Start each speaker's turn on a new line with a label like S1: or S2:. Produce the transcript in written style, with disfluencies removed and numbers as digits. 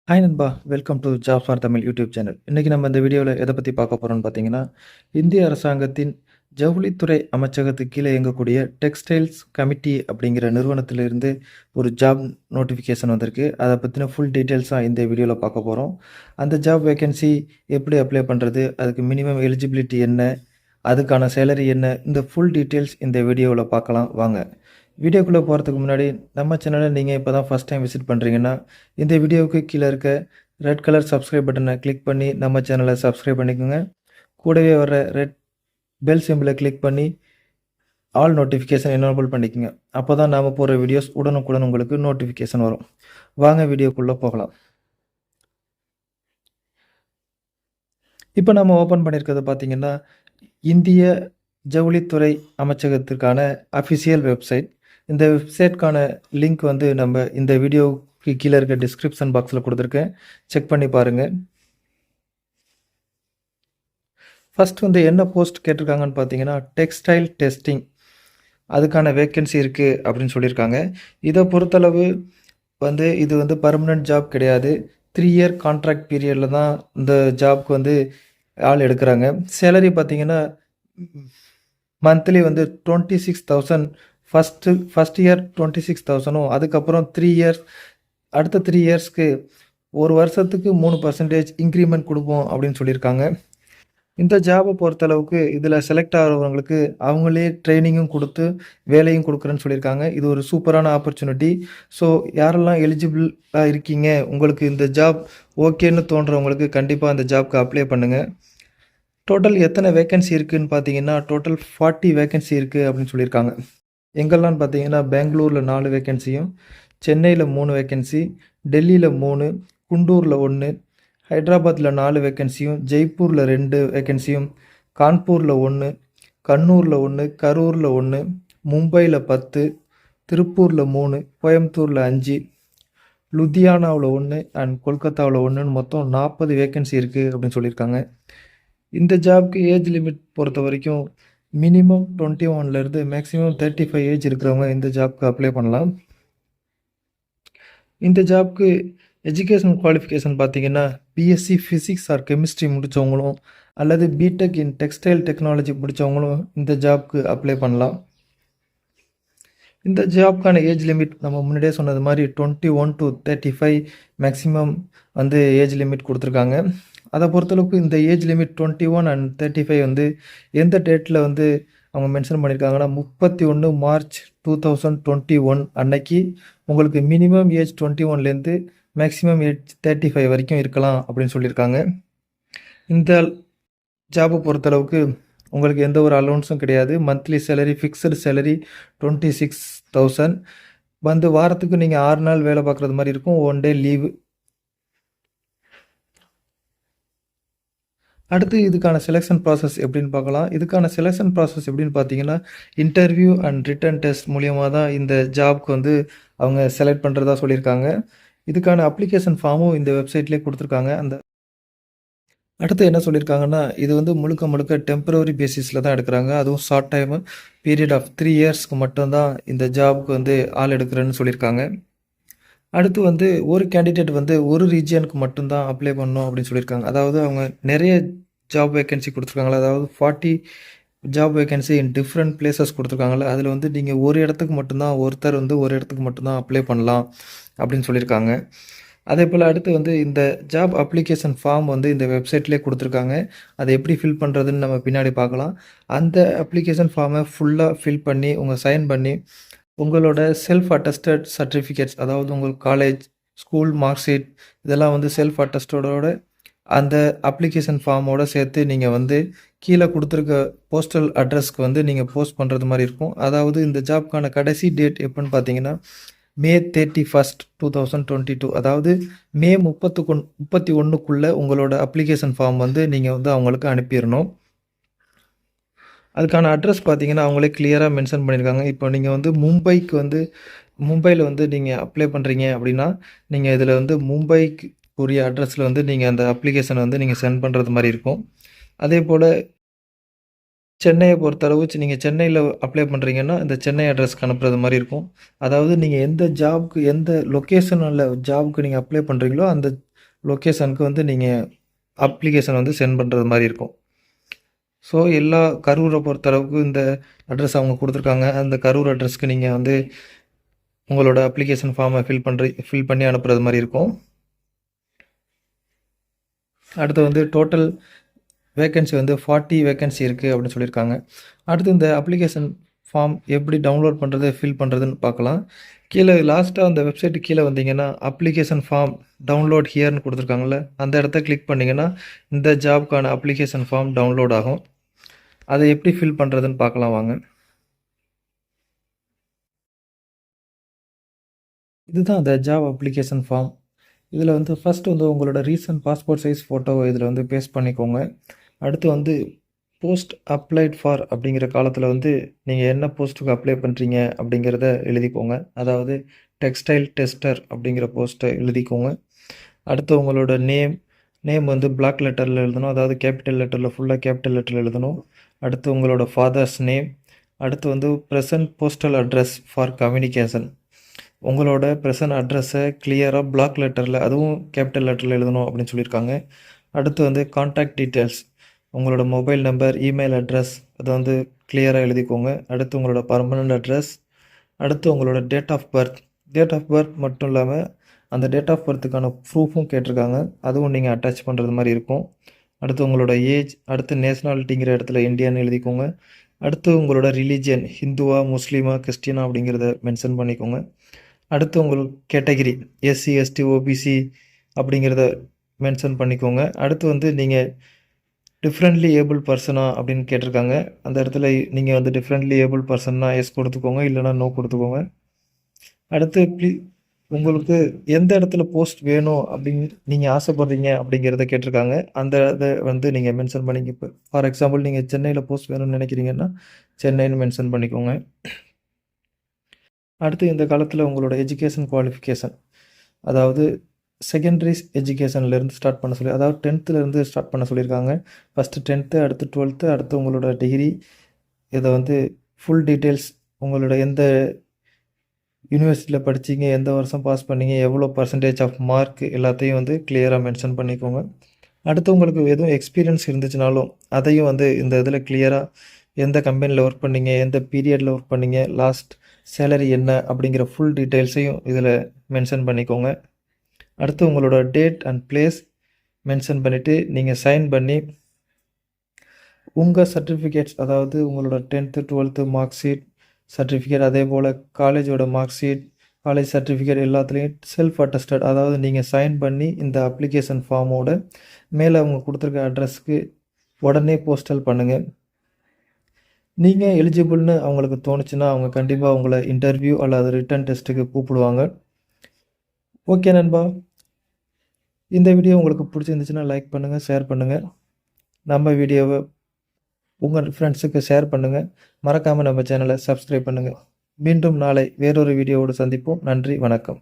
S1: Hi நண்பா! Welcome to jobs for Tamil YouTube channel. இன்னைக்கு நம்ம இந்த வீடியோல எத பத்தி பார்க்க போறோம்னு பார்த்தீங்கன்னா, இந்திய அரசாங்கத்தின் ஜவுளித்துறை அமைச்சகத்துக்கு கீழ இயங்கக்கூடிய டெக்ஸ்டைல்ஸ் கமிட்டி அப்படிங்கிற நிறுவனத்திலிருந்து ஒரு ஜாப் நோட்டிஃபிகேஷன் வந்திருக்கு. அத பத்தின ஃபுல் டீட்டெயில்ஸா இந்த வீடியோல பார்க்க போறோம். அந்த ஜாப் வேக்கன்சி எப்படி அப்ளை பண்றது? அதுக்கு மினிமம் எலிஜிபிலிட்டி என்ன? அதுக்கான சேலரி என்ன? இந்த ஃபுல் டீட்டெயில்ஸ் இந்த வீடியோவுல பார்க்கலாம் வாங்க. வீடியோக்குள்ள போறதுக்கு முன்னாடி நம்ம சேனல நீங்க இப்ப தான் ஃபர்ஸ்ட் டைம் விசிட் பண்றீங்கன்னா, இந்த வீடியோவுக்கு கீழ இருக்க ரெட் கலர் சப்ஸ்கிரைப் பட்டன கிளிக் பண்ணி நம்ம சேனல சப்ஸ்கிரைப் பண்ணிக்கோங்க. கூடவே வர ரெட் பெல் சிம்பல கிளிக் பண்ணி ஆல் நோட்டிஃபிகேஷன் எனேபிள் பண்ணிக்கங்க. அப்பதான் நாம போடுற வீடியோஸ் உடனுக்குடன் உங்களுக்கு நோட்டிஃபிகேஷன் வரும். வாங்க வீடியோக்குள்ள போகலாம். இப்ப நம்ம ஓப்பன் பண்ணியிருக்கிறது பார்த்தீங்கன்னா, இந்திய ஜவுளித்துறை அமைச்சகத்திற்கான அஃபிஷியல் வெப்சைட். இந்த வெப்சைட்க்கான லிங்க் வந்து நம்ம இந்த வீடியோவுக்கு கீழ இருக்க டிஸ்கிரிப்ஷன் பாக்ஸ்ல குடுத்துருக்கேன். செக் பண்ணி பாருங்க. ஃபர்ஸ்ட் வந்து என்ன போஸ்ட் கேட்டிருக்காங்கன்னு பார்த்தீங்கன்னா, டெக்ஸ்டைல் டெஸ்டிங் அதுக்கான வேக்கன்சி இருக்கு அப்படின்னு சொல்லியிருக்காங்க. இத பொறுத்தளவு வந்து இது வந்து பெர்மனன்ட் ஜாப் கிடையாது. 3 இயர் கான்ட்ராக்ட் பீரியட்ல தான் இந்த ஜாப்க்கு வந்து ஆள் எடுக்குறாங்க. சேலரி பார்த்தீங்கன்னா, மந்த்லி வந்து 26,000 ஃபர்ஸ்ட் இயர் 26,000ம் அதுக்கப்புறம் 3 இயர்ஸ் அடுத்த 3 இயர்ஸ்க்கு 1 வருஷத்துக்கு 3% இன்கிரிமெண்ட் குடுப்போம் அப்படின்னு சொல்லியிருக்காங்க. இந்த ஜாப பொறுத்தளவுக்கு இதில செலக்ட் ஆகுறவங்களுக்கு அவங்களே ட்ரெய்னிங்கும் குடுத்து, வேலையும் குடுக்குறேன்னு சொல்லியிருக்காங்க. இது ஒரு சூப்பரான ஆப்பர்ச்சுனிட்டி. ஸோ யாரெல்லாம் எலிஜிபிளா இருக்கீங்க, உங்களுக்கு இந்த ஜாப் ஓகேன்னு தோன்றவங்களுக்கு கண்டிப்பா அந்த ஜாப்க்கு அப்ளை பண்ணுங்க. டோட்டல் எத்தன வேக்கன்சி இருக்குன்னு பார்த்தீங்கன்னா, டோட்டல் 40 வேக்கன்சி இருக்கு அப்படின்னு சொல்லியிருக்காங்க. எங்கெல்லாம்னு பார்த்தீங்கன்னா, பெங்களூர்ல 4 வேக்கன்சியும், சென்னையில 3 வேக்கன்சி, டெல்லியில 3, குண்டூர்ல 1, ஹைதராபாத்ல 4 வேக்கன்சியும், ஜெய்ப்பூர்ல 2 வேக்கன்சியும், கான்பூர்ல 1, கண்ணூர்ல 1, கரூர்ல 1, மும்பைல 10, திருப்பூர்ல 3, கோயம்புத்தூர்ல 5, லுதியானாவுல 1 அண்ட் கொல்கத்தாவுல 1ன்னு மொத்தம் 40 வேக்கன்சி இருக்கு அப்படின்னு சொல்லியிருக்காங்க. இந்த ஜாப்க்கு ஏஜ் லிமிட் பொறுத்தவரைக்கும் மினிமம் 21ல இருந்து மேக்ஸிமம் 35 ஏஜ் இருக்கிறவங்க இந்த ஜாப்க்கு அப்ளை பண்ணலாம். இந்த ஜாப்க்கு எஜுகேஷன் குவாலிஃபிகேஷன் பார்த்தீங்கன்னா, பிஎஸ்சி பிசிக்ஸ் ஆர் கெமிஸ்ட்ரி முடிச்சவங்களும் அல்லது பிடெக் இன் டெக்ஸ்டைல் டெக்னாலஜி முடிச்சவங்களும் இந்த ஜாப்க்கு அப்ளை பண்ணலாம். இந்த ஜாப்க்கான ஏஜ் லிமிட் நம்ம முன்னாடியே சொன்னது மாரி 21 டூ 35 மேக்ஸிமம் வந்து ஏஜ் லிமிட் குடுத்துருக்காங்க. அத பொறுத்தளவுக்கு இந்த ஏஜ் லிமிட் 21 அண்ட் 35 வந்து எந்த டேட்ல வந்து அவங்க மென்ஷன் பண்ணியிருக்காங்கன்னா, 31 மார்ச் 2021 அன்னைக்கு உங்களுக்கு மினிமம் ஏஜ் 21லேருந்து மேக்ஸிமம் ஏஜ் 35 வரைக்கும் இருக்கலாம் அப்படின்னு சொல்லியிருக்காங்க. இந்த ஜாப பொறுத்தளவுக்கு உங்களுக்கு எந்த ஒரு அலோவன்ஸும் கிடையாது. மந்த்லி சேலரி ஃபிக்ஸ்டு சேலரி 26,000 வந்து வாரத்துக்கு நீங்க 6 நாள் வேலை பார்க்குறது மாரி இருக்கும். 1 டே லீவு. அடுத்து இதுக்கான செலக்ஷன் ப்ராசஸ் எப்படின்னு பார்க்கலாம். இதுக்கான செலக்ஷன் ப்ராசஸ் எப்படின்னு பார்த்தீங்கன்னா, இன்டர்வியூ அண்ட் ரிட்டன் டெஸ்ட் மூலியமா தான் இந்த ஜாப்க்கு வந்து அவங்க செலக்ட் பண்றதா சொல்லியிருக்காங்க. இதுக்கான அப்ளிகேஷன் ஃபார்மும் இந்த வெப்சைட்லயே குடுத்துருக்காங்க. அடுத்து என்ன சொல்லியிருக்காங்கன்னா, இது வந்து முழுக்க முழுக்க டெம்பரரி பேசிஸ்ல தான் எடுக்குறாங்க. அதுவும் ஷார்ட் டைமு பீரியட் ஆஃப் 3 இயர்ஸ்க்கு மட்டும் தான் இந்த ஜாப்க்கு வந்து ஆள் எடுக்குறேன்னு சொல்லியிருக்காங்க. அடுத்து வந்து ஒரு கேண்டிடேட் வந்து ஒரு ரீஜியனுக்கு மட்டும் தான் அப்ளை பண்ணணும் அப்படின்னு சொல்லியிருக்காங்க. அதாவது அவங்க நெறைய ஜாப் வேக்கன்சி குடுத்துருக்காங்கல்ல, அதாவது 40 job vacancy in different places குடுத்துருக்காங்கல்ல, அதில வந்து நீங்க ஒரு இடத்துக்கு மட்டும் தான் ஒருத்தர் வந்து ஒரு இடத்துக்கு மட்டும் தான் அப்ளை பண்ணலாம் அப்படின்னு சொல்லியிருக்காங்க. அதேபோல அடுத்து வந்து இந்த ஜாப் அப்ளிகேஷன் ஃபார்ம் வந்து இந்த வெப்சைட்லயே குடுத்துருக்காங்க. அத எப்படி ஃபில் பண்றதுன்னு நம்ம பின்னாடி பார்க்கலாம். அந்த அப்ளிகேஷன் ஃபார்ம ஃபுல்லா ஃபில் பண்ணி, உங்க சைன் பண்ணி, உங்களோட செல்ஃப் அட்டஸ்டட் சர்டிஃபிகேட்ஸ் அதாவது உங்க காலேஜ், ஸ்கூல் மார்க் ஷீட் இதெல்லாம் வந்து செல்ஃப் அட்டஸ்டடோட அந்த அப்ளிகேஷன் ஃபார்மோட சேர்த்து நீங்க வந்து கீழ குடுத்துருக்க போஸ்டல் அட்ரஸ்க்கு வந்து நீங்க போஸ்ட் பண்றது மாரி இருக்கும். அதாவது இந்த ஜாப்க்கான கடைசி டேட் எப்பன்னு பார்த்தீங்கன்னா, மே 31 2022 அதாவது மே 31க்குள்ள உங்களோட அப்ளிகேஷன் ஃபார்ம் வந்து நீங்க வந்து அவங்களுக்கு அனுப்பிறணும். அதுக்கான அட்ரஸ் பார்த்தீங்கன்னா, அவங்களே கிளியரா மென்ஷன் பண்ணியிருக்காங்க. இப்போ நீங்க வந்து மும்பைல வந்து நீங்க அப்ளை பண்றீங்க அப்படின்னா, நீங்க இதில வந்து மும்பைக்கு உரிய அட்ரஸ்ல வந்து நீங்க அந்த அப்ளிகேஷன வந்து நீங்க சென்ட் பண்றது மாரி இருக்கும். அதேபோல சென்னைய பொறுத்தளவு நீங்க சென்னையில அப்ளை பண்றீங்கன்னா, இந்த சென்னை அட்ரஸ்க்கு அனுப்புறது மாரி இருக்கும். அதாவது நீங்க எந்த லொகேஷன்ல ஜாப்க்கு நீங்க அப்ளை பண்றீங்களோ, அந்த லொக்கேஷனுக்கு வந்து நீங்கள் அப்ளிகேஷன் வந்து சென்ட் பண்ணுறது மாதிரி இருக்கும். ஸோ எல்லா கரூரை பொறுத்தளவுக்கு இந்த அட்ரஸ் அவங்க கொடுத்துருக்காங்க. அந்த கரூர் அட்ரஸ்க்கு நீங்கள் வந்து உங்களோட அப்ளிகேஷன் ஃபார்மை ஃபில் பண்ணி அனுப்புறது மாதிரி இருக்கும். அடுத்து வந்து டோட்டல் வேக்கன்சி வந்து 40 வேக்கன்சி இருக்குது அப்படின்னு சொல்லியிருக்காங்க. அடுத்து இந்த அப்ளிகேஷன் ஃபார்ம் எப்படி டவுன்லோட் பண்ணுறது, ஃபில் பண்ணுறதுன்னு பார்க்கலாம். கீழே லாஸ்ட்டாக அந்த வெப்சைட்டு கீழே வந்தீங்கன்னா அப்ளிகேஷன் ஃபார்ம் டவுன்லோட் ஹியர்னு கொடுத்துருக்காங்கல்ல, அந்த இடத்த கிளிக் பண்ணிங்கன்னா இந்த ஜாப்க்கான அப்ளிகேஷன் ஃபார்ம் டவுன்லோட் ஆகும். அதை எப்படி ஃபில் பண்ணுறதுன்னு பார்க்கலாம் வாங்க. இதுதான் அந்த ஜாப் அப்ளிகேஷன் ஃபார்ம். இதில் வந்து ஃபஸ்ட்டு வந்து உங்களோட ரீசன்ட் பாஸ்போர்ட் சைஸ் ஃபோட்டோவை இதில் வந்து பேஸ்ட் பண்ணிக்கோங்க. அடுத்து வந்து போஸ்ட் அப்ளைட் ஃபார் அப்படிங்கிற காலத்தில் வந்து நீங்கள் என்ன போஸ்ட்டுக்கு அப்ளை பண்ணுறீங்க அப்படிங்கிறத எழுதிக்கோங்க. அதாவது டெக்ஸ்டைல் டெஸ்டர் அப்படிங்கிற போஸ்ட்டை எழுதிக்கோங்க. அடுத்து உங்களோட நேம் வந்து பிளாக் லெட்டரில் எழுதணும். அதாவது கேபிட்டல் லெட்டரில் ஃபுல்லாக கேபிட்டல் லெட்டரில் எழுதணும். அடுத்து உங்களோட ஃபாதர்ஸ் நேம். அடுத்து வந்து present postal address for communication. உங்களோட ப்ரெசன்ட் அட்ரஸை கிளியராக பிளாக் லெட்டரில் அதுவும் கேபிட்டல் லெட்டரில் எழுதணும் அப்படின்னு சொல்லியிருக்காங்க. அடுத்து வந்து கான்டாக்ட் டீட்டெயில்ஸ், உங்களோட மொபைல் நம்பர், இமெயில் அட்ரஸ் அதை வந்து கிளியராக எழுதிக்கோங்க. அடுத்து உங்களோட பர்மனண்ட் அட்ரஸ். அடுத்து உங்களோட டேட் ஆஃப் பர்த் மட்டும் இல்லாமல் அந்த டேட் ஆஃப் பர்த்துக்கான ப்ரூஃபும் கேட்டிருக்காங்க. அதுவும் நீங்கள் அட்டாச் பண்ணுறது மாதிரி இருக்கும். அடுத்து உங்களோட ஏஜ். அடுத்து நேஷ்னாலிட்டிங்கிற இடத்துல இந்தியான்னு எழுதிக்கோங்க. அடுத்து உங்களோட ரிலீஜியன், ஹிந்துவா, முஸ்லீமா, கிறிஸ்டினா அப்படிங்கிறத மென்ஷன் பண்ணிக்கோங்க. அடுத்து உங்களுக்கு கேட்டகிரி எஸ்சி, எஸ்டி, ஓபிசி அப்படிங்கிறத மென்ஷன் பண்ணிக்கோங்க. அடுத்து வந்து நீங்கள் டிஃப்ரெண்ட்லி ஏபிள் பர்சனா அப்படின்னு கேட்டிருக்காங்க. அந்த இடத்துல நீங்கள் வந்து டிஃப்ரெண்ட்லி ஏபிள் பர்சன்னா எஸ் கொடுத்துக்கோங்க, இல்லைனா நோ கொடுத்துக்கோங்க. அடுத்து உங்களுக்கு எந்த இடத்துல போஸ்ட் வேணும் அப்படின்னு நீங்கள் ஆசைப்படுறீங்க அப்படிங்கிறத கேட்டிருக்காங்க. அந்த இதை வந்து நீங்கள் மென்ஷன் பண்ணிக்க. இப்போ ஃபார் எக்ஸாம்பிள் நீங்கள் சென்னையில் போஸ்ட் வேணும்னு நினைக்கிறீங்கன்னா சென்னைன்னு மென்ஷன் பண்ணிக்கோங்க. அடுத்து இந்த காலத்தில் உங்களோட எஜுகேஷன் குவாலிஃபிகேஷன், அதாவது செகண்டரி எஜுகேஷன்லேருந்து ஸ்டார்ட் பண்ண சொல்லி, அதாவது 10th ஸ்டார்ட் பண்ண சொல்லியிருக்காங்க. ஃபஸ்ட்டு 10th, அடுத்து 12th, அடுத்து உங்களோட டிகிரி. இதை வந்து ஃபுல் டீட்டெயில்ஸ், உங்களோட எந்த யூனிவர்சிட்டியில் படிச்சிங்க, எந்த வருஷம் பாஸ் பண்ணீங்க, எவ்வளோ பர்சன்டேஜ் ஆஃப் மார்க் எல்லாத்தையும் வந்து கிளியராக மென்ஷன் பண்ணிக்கோங்க. அடுத்து உங்களுக்கு எதுவும் எக்ஸ்பீரியன்ஸ் இருந்துச்சுனாலும் அதையும் வந்து இந்த இதில் கிளியராக எந்த கம்பெனியில் ஒர்க் பண்ணீங்க, எந்த பீரியடில் ஒர்க் பண்ணீங்க, லாஸ்ட் சேலரி என்ன அப்படிங்கிற ஃபுல் டீட்டெயில்ஸையும் இதில் மென்ஷன் பண்ணிக்கோங்க. அடுத்து உங்களோட டேட் அண்ட் பிளேஸ் மென்ஷன் பண்ணிவிட்டு நீங்கள் சைன் பண்ணி உங்கள் சர்டிஃபிகேட்ஸ், அதாவது உங்களோட 10th, 12th mark sheet, certificate, அதே போல் காலேஜோட மார்க் ஷீட், காலேஜ் சர்டிஃபிகேட் எல்லாத்துலேயும் செல்ஃப் அட்டஸ்டட், அதாவது நீங்கள் சைன் பண்ணி இந்த அப்ளிகேஷன் ஃபார்மோட மேலே அவங்க கொடுத்துருக்க அட்ரஸ்க்கு உடனே போஸ்டல் பண்ணுங்கள். நீங்கள் எலிஜிபிள்னு அவங்களுக்கு தோணுச்சுன்னா அவங்க கண்டிப்பாக உங்களை இன்டர்வியூ அல்லது ரிட்டன் டெஸ்ட்டுக்கு கூப்பிடுவாங்க. ஓகே நண்பா, இந்த வீடியோ உங்களுக்கு பிடிச்சிருந்துச்சுன்னா லைக் பண்ணுங்கள், ஷேர் பண்ணுங்கள். நம்ம வீடியோவை உங்கள் ஃப்ரெண்ட்ஸுக்கு ஷேர் பண்ணுங்கள். மறக்காமல் நம்ம சேனலை சப்ஸ்கிரைப் பண்ணுங்கள். மீண்டும் நாளை வேறொரு வீடியோவோடு சந்திப்போம். நன்றி, வணக்கம்.